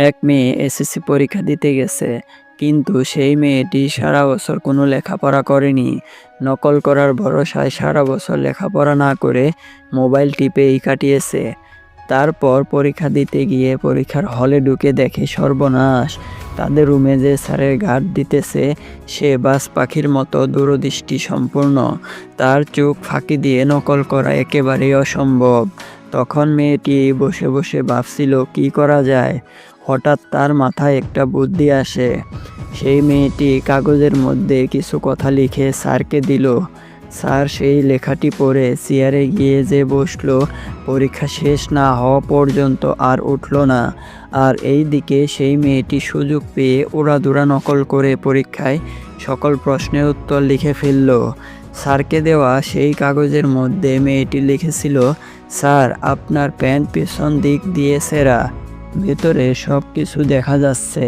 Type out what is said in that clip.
এক মেয়ে এসএসসি পরীক্ষা দিতে গেছে, কিন্তু সেই মেয়েটি সারা বছর কোনো লেখাপড়া করেনি। নকল করার ভরসায় সারা বছর লেখাপড়া না করে মোবাইল টিপেই কাটিয়েছে। তারপর পরীক্ষা দিতে গিয়ে পরীক্ষার হলে ঢুকে দেখে সর্বনাশ, তাদের রুমে যে স্যারের গার্ড দিতেছে সে বাজ পাখির মতো দূরদৃষ্টি সম্পূর্ণ। তার চোখ ফাঁকি দিয়ে নকল করা একেবারেই অসম্ভব। তখন মেয়েটি বসে বসে ভাবছিল কি করা যায়। হঠাৎ তার মাথায় একটা বুদ্ধি আসে। সেই মেয়েটি কাগজের মধ্যে কিছু কথা লিখে স্যারকে দিল। স্যার সেই লেখাটি পড়ে চেয়ারে গিয়ে যে বসলো। পরীক্ষা শেষ না হওয়া পর্যন্ত আর উঠল না। আর এই দিকে সেই মেয়েটি সুযোগ পেয়ে উড়াধুরা নকল করে পরীক্ষায় সকল প্রশ্নের উত্তর লিখে ফেলল। স্যারকে দেওয়া সেই কাগজের মধ্যে মেয়েটি লিখেছিল, স্যার আপনার প্যান্ট পেছন দিক দিয়ে ছেঁড়া, ভেতরে সব কিছু দেখা যাচ্ছে।